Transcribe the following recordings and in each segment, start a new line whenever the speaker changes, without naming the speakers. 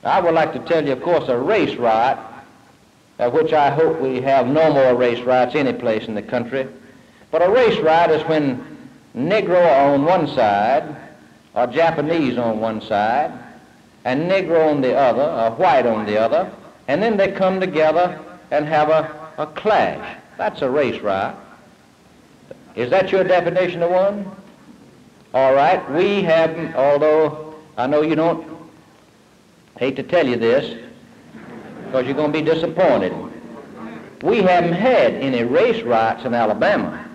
I would like to tell you, of course, a race riot, which I hope we have no more race riots any place in the country. But a race riot is when Negro on one side, or Japanese on one side, and Negro on the other, or white on the other, and then they come together and have a clash. That's a race riot. Is that your definition of one? All right, we haven't, although I know you don't, hate to tell you this, because you're going to be disappointed. We haven't had any race riots in Alabama.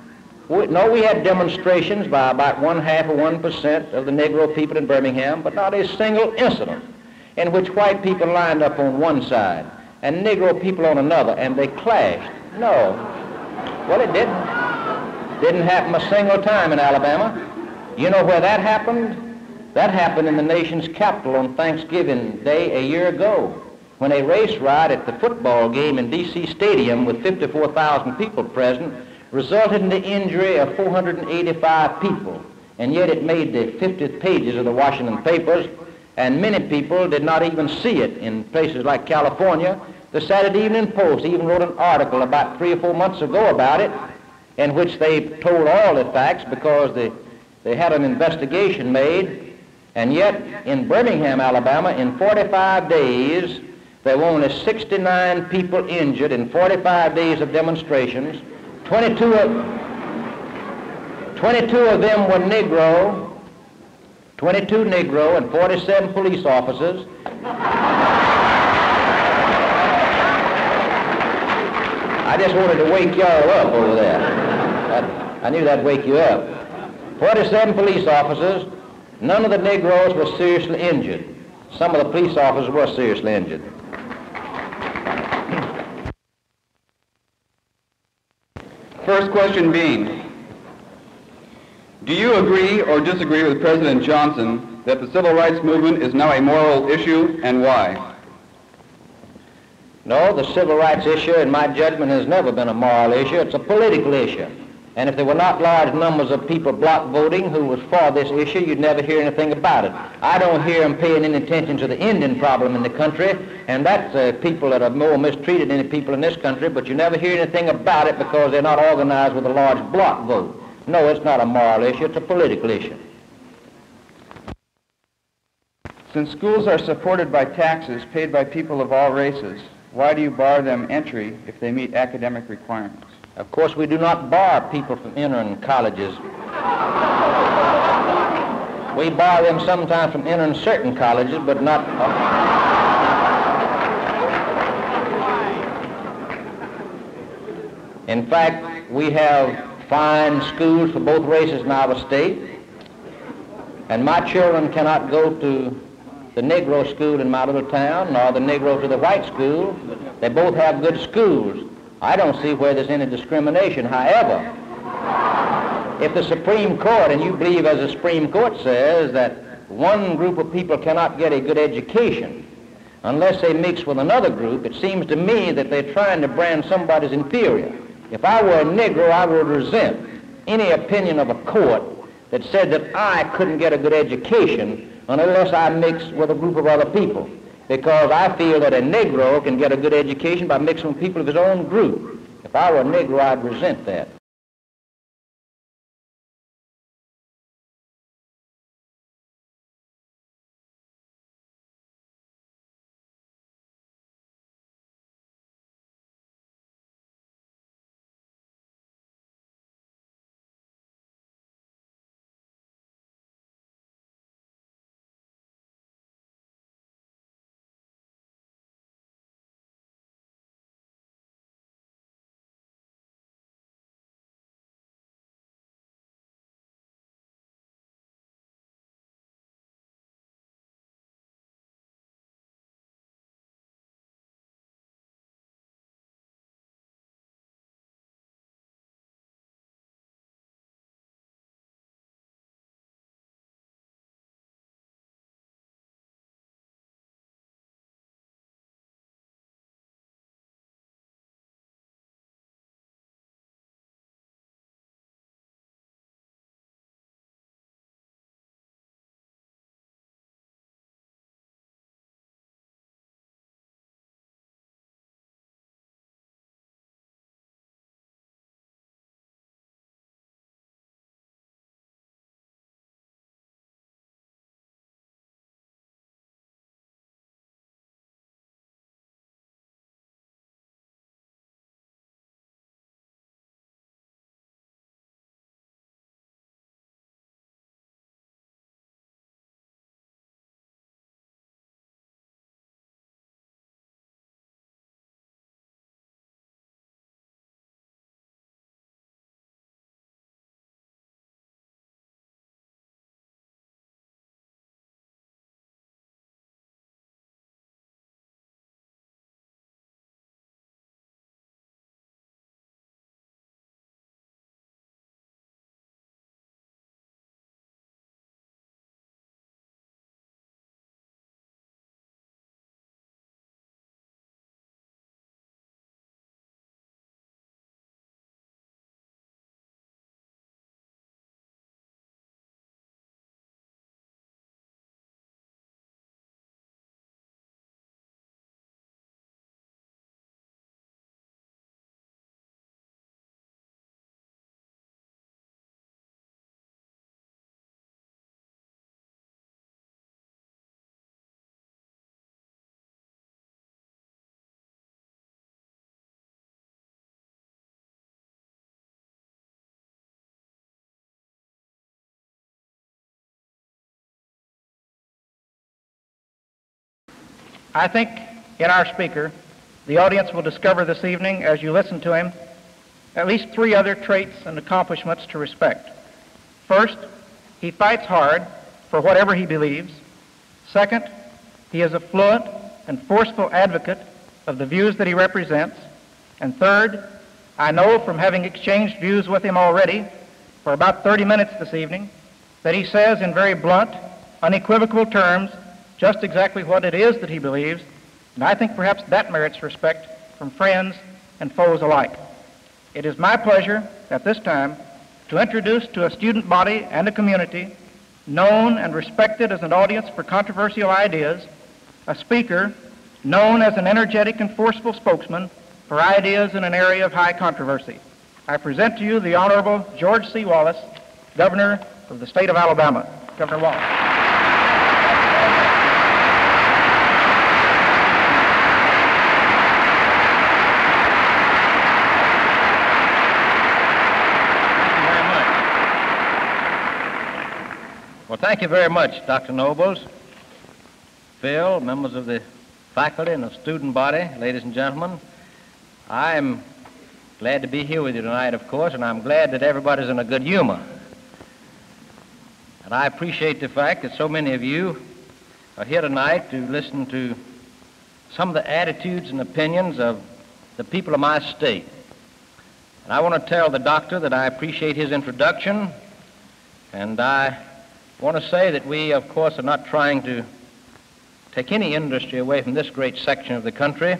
We had demonstrations by about 1/2 of 1% of the Negro people in Birmingham, but not a single incident in which white people lined up on one side and Negro people on another, and they clashed. No. Well, it didn't. Didn't happen a single time in Alabama. You know where that happened? That happened in the nation's capital on Thanksgiving Day a year ago, when a race riot at the football game in D.C. Stadium with 54,000 people present resulted in the injury of 485 people, and yet it made the 50th pages of the Washington papers, and many people did not even see it in places like California. The Saturday Evening Post even wrote an article about 3 or 4 months ago about it, in which they told all the facts because they had an investigation made, and yet in Birmingham, Alabama, in 45 days, there were only 69 people injured in 45 days of demonstrations. 22 of them were Negro, 22 Negro, and 47 police officers. I just wanted to wake y'all up over there. I knew that'd wake you up. 47 police officers. None of the Negroes were seriously injured. Some of the police officers were seriously injured.
First question being, do you agree or disagree with President Johnson that the civil rights movement is now a moral issue, and why?
No, the civil rights issue, in my judgment, has never been a moral issue. It's a political issue. And if there were not large numbers of people block voting who was for this issue, you'd never hear anything about it. I don't hear them paying any attention to the Indian problem in the country, and that's people that are more mistreated than any people in this country, but you never hear anything about it because they're not organized with a large block vote. No, it's not a moral issue, it's a political issue.
Since schools are supported by taxes paid by people of all races, why do you bar them entry if they meet academic requirements?
Of course, we do not bar people from entering colleges. We bar them sometimes from entering certain colleges, but not... In fact, we have fine schools for both races in our state, and my children cannot go to the Negro school in my little town, nor the Negro to the white school. They both have good schools. I don't see where there's any discrimination. However, if the Supreme Court, and you believe as the Supreme Court says, that one group of people cannot get a good education unless they mix with another group, it seems to me that they're trying to brand somebody as inferior. If I were a Negro, I would resent any opinion of a court that said that I couldn't get a good education unless I mixed with a group of other people, because I feel that a Negro can get a good education by mixing with people of his own group. If I were a Negro, I'd resent that.
I think in our speaker, the audience will discover this evening, as you listen to him, at least 3 other traits and accomplishments to respect. First, he fights hard for whatever he believes. Second, he is a fluent and forceful advocate of the views that he represents. And third, I know from having exchanged views with him already for about 30 minutes this evening that he says in very blunt, unequivocal terms just exactly what it is that he believes, and I think perhaps that merits respect from friends and foes alike. It is my pleasure at this time to introduce to a student body and a community known and respected as an audience for controversial ideas, a speaker known as an energetic and forceful spokesman for ideas in an area of high controversy. I present to you the Honorable George C. Wallace, Governor of the state of Alabama. Governor Wallace.
Well, thank you very much, Dr. Nobles, Phil, members of the faculty and the student body, ladies and gentlemen. I'm glad to be here with you tonight, of course, and I'm glad that everybody's in a good humor. And I appreciate the fact that so many of you are here tonight to listen to some of the attitudes and opinions of the people of my state. And I want to tell the doctor that I appreciate his introduction, and I want to say that we, of course, are not trying to take any industry away from this great section of the country.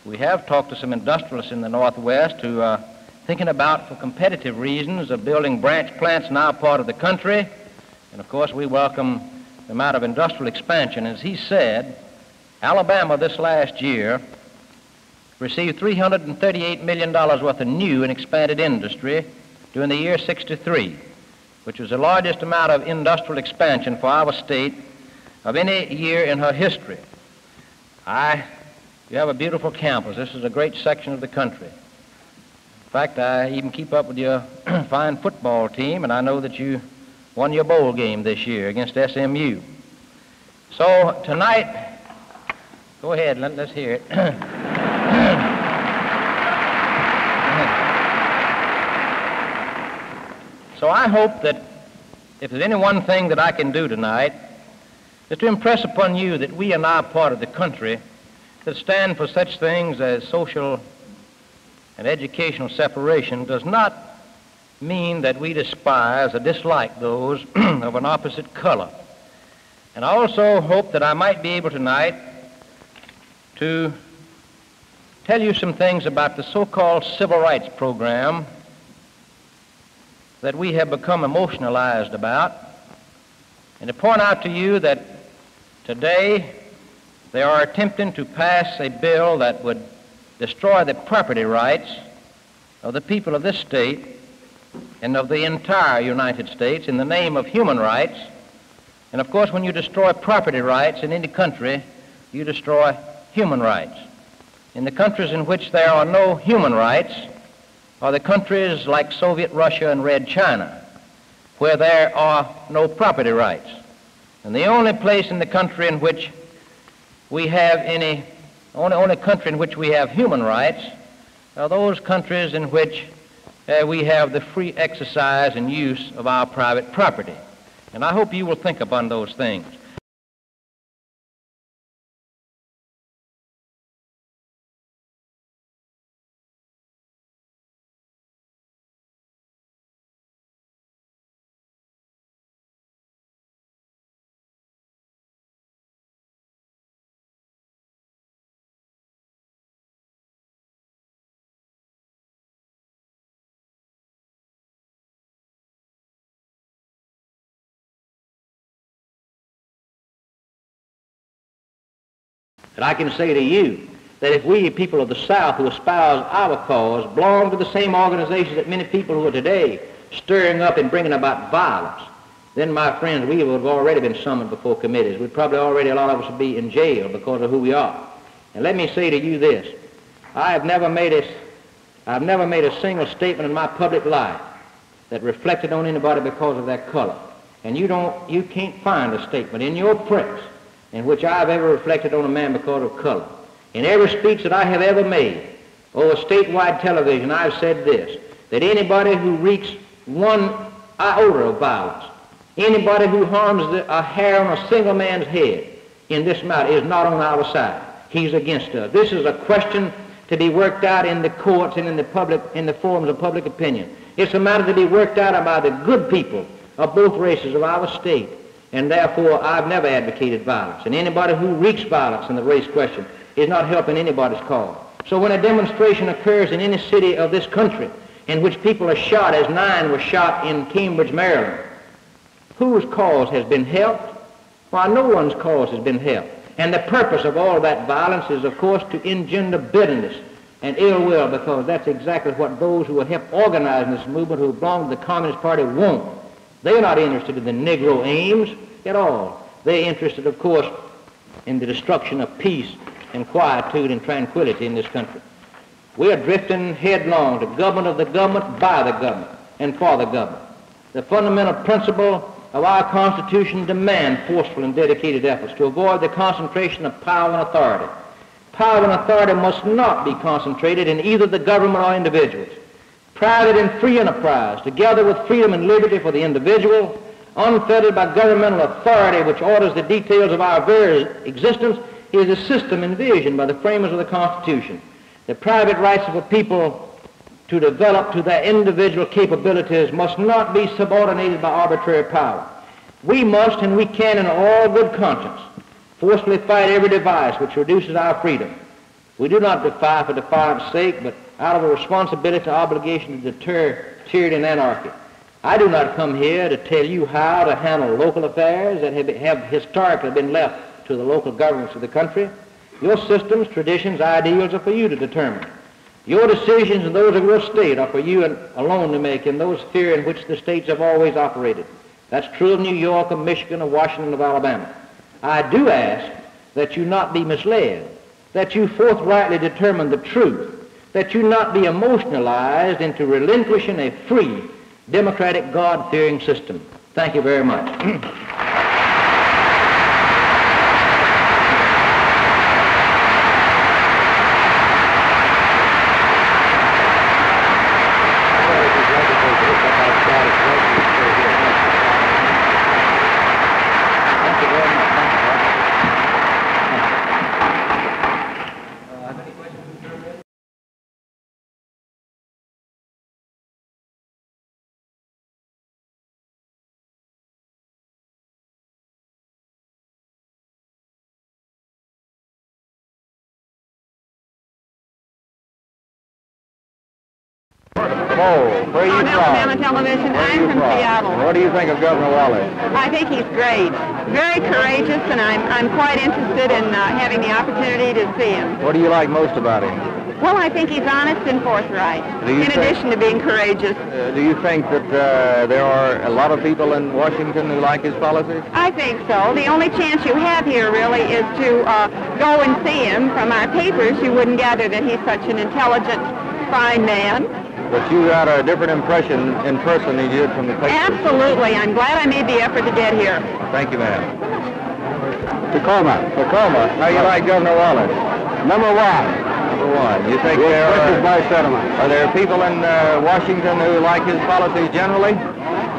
We have talked to some industrialists in the Northwest who are thinking about, for competitive reasons, of building branch plants in our part of the country. And, of course, we welcome the amount of industrial expansion. As he said, Alabama this last year received $338 million worth of new and expanded industry during the year '63. Which was the largest amount of industrial expansion for our state of any year in her history. You have a beautiful campus. This is a great section of the country. In fact, I even keep up with your fine football team, and I know that you won your bowl game this year against SMU. So tonight, go ahead, let's hear it. So I hope that if there's any one thing that I can do tonight, is to impress upon you that we in our part of the country that stand for such things as social and educational separation does not mean that we despise or dislike those of an opposite color. And I also hope that I might be able tonight to tell you some things about the so-called civil rights program that we have become emotionalized about, and to point out to you that today they are attempting to pass a bill that would destroy the property rights of the people of this state and of the entire United States in the name of human rights. And of course, when you destroy property rights in any country, you destroy human rights. In the countries in which there are no human rights are the countries like Soviet Russia and Red China, where there are no property rights. And the only place in the country in which we have only country in which we have human rights are those countries in which we have the free exercise and use of our private property. And I hope you will think upon those things. And I can say to you that if we people of the South who espouse our cause belong to the same organizations that many people who are today stirring up and bringing about violence, then, my friends, we would have already been summoned before committees. We'd probably already, a lot of us would be in jail because of who we are. And let me say to you this. I've never made a single statement in my public life that reflected on anybody because of their color. And you can't find a statement in your press in which I've ever reflected on a man because of color. In every speech that I have ever made over statewide television, I've said this, that anybody who wreaks one iota of violence, anybody who harms a hair on a single man's head in this matter is not on our side. He's against us. This is a question to be worked out in the courts and in the forums of public opinion. It's a matter to be worked out by the good people of both races of our state. And therefore, I've never advocated violence. And anybody who wreaks violence in the race question is not helping anybody's cause. So when a demonstration occurs in any city of this country in which people are shot, as 9 were shot in Cambridge, Maryland, whose cause has been helped? Why, no one's cause has been helped. And the purpose of all that violence is, of course, to engender bitterness and ill will, because that's exactly what those who will help organize this movement, who belong to the Communist Party, want. They're not interested in the Negro aims at all. They're interested, of course, in the destruction of peace and quietude and tranquility in this country. We are drifting headlong to government of the government, by the government, and for the government. The fundamental principle of our Constitution demands forceful and dedicated efforts to avoid the concentration of power and authority. Power and authority must not be concentrated in either the government or individuals. Private and free enterprise, together with freedom and liberty for the individual, unfettered by governmental authority which orders the details of our very existence, is a system envisioned by the framers of the Constitution. The private rights of a people to develop to their individual capabilities must not be subordinated by arbitrary power. We must, and we can in all good conscience, forcefully fight every device which reduces our freedom. We do not defy for defiance sake, but out of a responsibility, obligation to deter tyranny and anarchy. I do not come here to tell you how to handle local affairs that have historically been left to the local governments of the country. Your systems, traditions, ideals are for you to determine. Your decisions and those of your state are for you alone to make in those spheres in which the states have always operated. That's true of New York, of Michigan, of Washington, of Alabama. I do ask that you not be misled, that you forthrightly determine the truth, that you not be emotionalized into relinquishing a free, democratic, God-fearing system. Thank you very much.
Where are you from?
Alabama Television. I'm from Seattle.
What do you think of Governor Wallace?
I think he's great. Very courageous, and I'm quite interested in having the opportunity to see him.
What do you like most about him?
Well, I think he's honest and forthright, in addition to being courageous.
Do you think that there are a lot of people in Washington who like his policies?
I think so. The only chance you have here, really, is to go and see him. From our papers, you wouldn't gather that he's such an intelligent, fine man.
But you got a different impression in person than you did from the papers.
Absolutely. I'm glad I made the effort to get here.
Thank you, ma'am. Tacoma. How you like Governor Wallace?
Number one.
Number one. You think
This is my sentiment.
are there people in Washington who like his policies generally?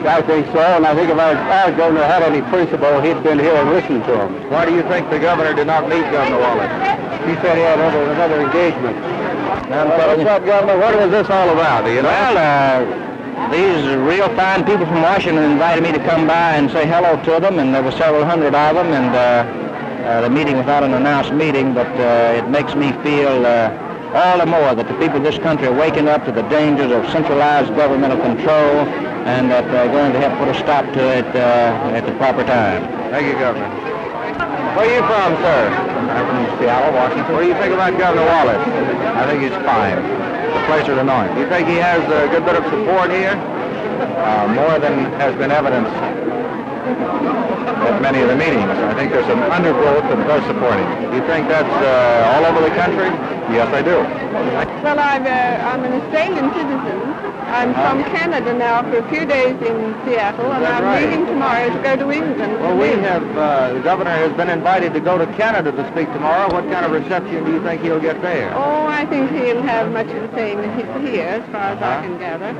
I think so, and I think if our governor had any principle, he'd been here and listened to him.
Why do you think the governor did not meet Governor Wallace?
He said he had another engagement.
What's up, Governor? What is this all about? Do you know?
Well, these real fine people from Washington invited me to come by and say hello to them, and there were several hundred of them, and the meeting was not an announced meeting, but it makes me feel all the more that the people of this country are waking up to the dangers of centralized governmental control, and that they're going to help put a stop to it at the proper time.
Thank you, Governor. Where are you from, sir?
I'm from Seattle, Washington.
What do you think about Governor Wallace?
I think he's fine. It's a pleasure to know him.
You think he has a good bit of support here?
More than has been evidenced at many of the meetings. I think there's some undergrowth that does support him.
You think that's all over the country? Yes, I do.
Well, I'm an Australian citizen. I'm from Canada now for a few days in Seattle, and I'm leaving tomorrow to go to England.
Well, we have, the governor has been invited to go to Canada to speak tomorrow. What kind of reception do you think he'll get there?
Oh, I think he'll have much of the same as he's here, as far as I can gather.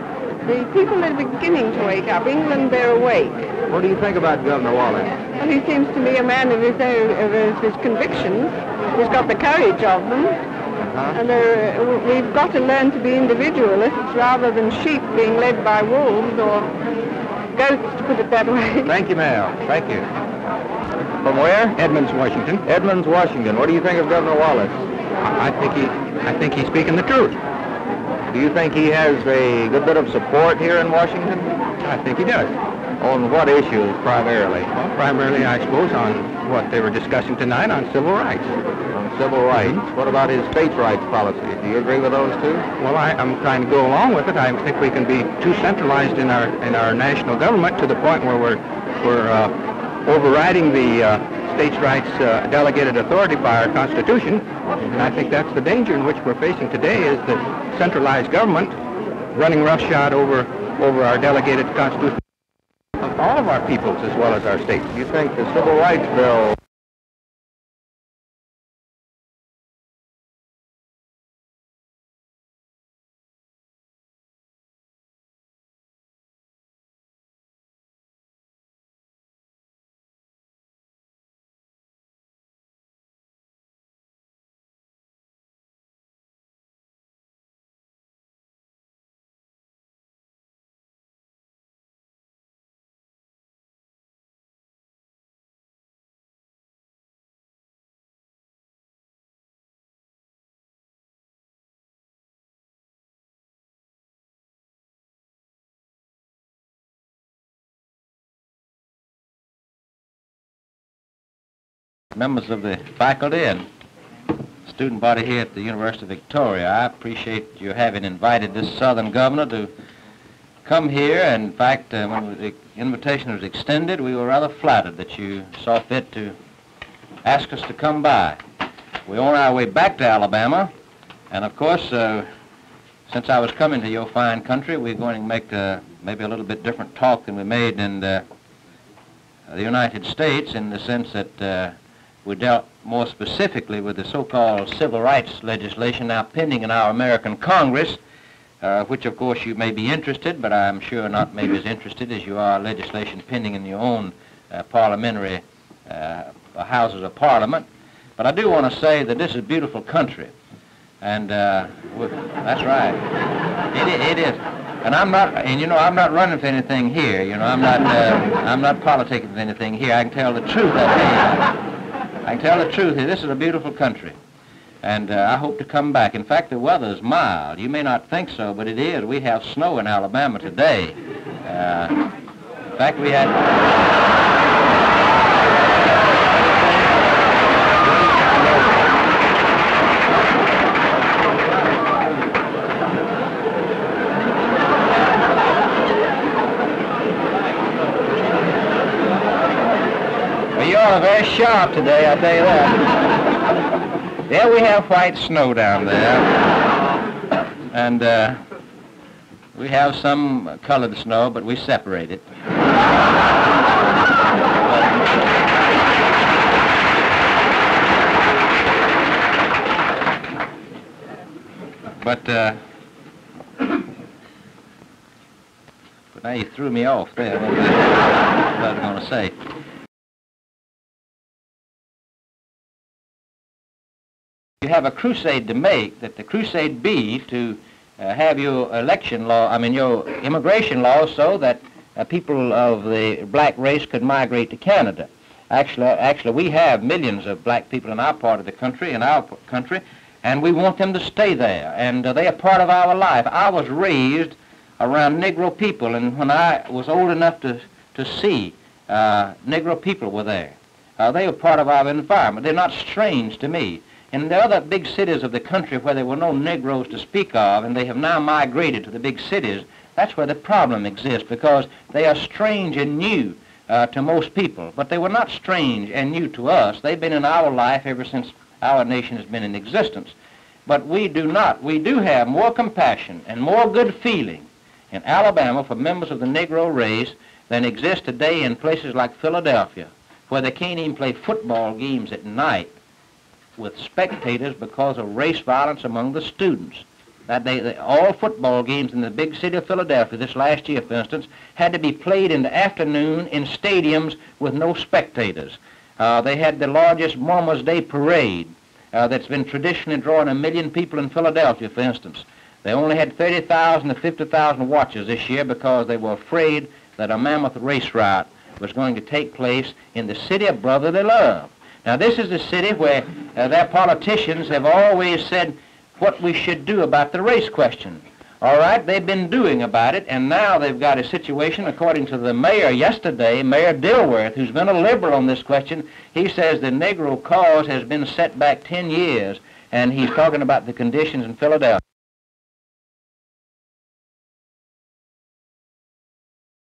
The people are beginning to wake up. England, they're awake.
What do you think about Governor Wallace?
Well, he seems to be a man of his own, of his convictions. He's got the courage of them. And we've got to learn to be individualists rather than sheep being led by wolves or goats, to put it that way.
Thank you, ma'am. Thank you. From where?
Edmonds, Washington.
Edmonds, Washington. What do you think of Governor Wallace?
I think he's speaking the truth.
Do you think he has a good bit of support here in Washington?
I think he does.
On what issues primarily?
Well, primarily, I suppose, on what they were discussing tonight on civil rights.
On civil rights. What about his states' rights policy? Do you agree with those two?
Well, I'm trying to go along with it. I think we can be too centralized in our national government to the point where we're overriding the states' rights delegated authority by our Constitution. And I think that's the danger in which we're facing today, is the centralized government running roughshod over our delegated Constitution of all of our peoples as well as our states.
Do you think the Civil Rights Bill
members of the faculty and student body here at the University of Victoria, I appreciate your having invited this Southern governor to come here. In fact, when the invitation was extended, we were rather flattered that you saw fit to ask us to come by. We're on our way back to Alabama, and of course, since I was coming to your fine country, we're going to make maybe a little bit different talk than we made in the United States, in the sense that we dealt more specifically with the so-called civil rights legislation now pending in our American Congress, which of course you may be interested, but I'm sure not maybe as interested as you are legislation pending in your own parliamentary houses of parliament. But I do want to say that this is a beautiful country, and that's right. It is. And I'm not, and you know, I'm not running for anything here. You know, I'm not politicking for anything here. I can tell the truth. I can tell the truth here. This is a beautiful country, and I hope to come back. In fact, the weather is mild. You may not think so, but it is. We have snow in Alabama today. In fact, we had. You're very sharp today, I'll tell you that. Yeah, we have white snow down there. And we have some colored snow, but we separate it. But now you threw me off there. What was I going to say? You have a crusade to make, that the crusade be to have your election law, your immigration law, so that people of the black race could migrate to Canada. Actually, we have millions of black people in our part of the country, and we want them to stay there, and they are part of our life. I was raised around Negro people, and when I was old enough to see, Negro people were there. They were part of our environment. They're not strange to me. In the other big cities of the country where there were no Negroes to speak of, and they have now migrated to the big cities, that's where the problem exists, because they are strange and new to most people. But they were not strange and new to us. They've been in our life ever since our nation has been in existence. But we do not. We do have more compassion and more good feeling in Alabama for members of the Negro race than exists today in places like Philadelphia, where they can't even play football games at night with spectators because of race violence among the students. That all football games in the big city of Philadelphia this last year, for instance, had to be played in the afternoon in stadiums with no spectators. They had the largest Mama's Day parade that's been traditionally drawing 1 million people in Philadelphia, for instance. They only had 30,000 to 50,000 watchers this year because they were afraid that a mammoth race riot was going to take place in the city of brotherly love. Now, this is the city where their politicians have always said what we should do about the race question. All right, they've been doing about it, and now they've got a situation, according to the mayor yesterday, Mayor Dilworth, who's been a liberal on this question. He says the Negro cause has been set back 10 years, and he's talking about the conditions in Philadelphia.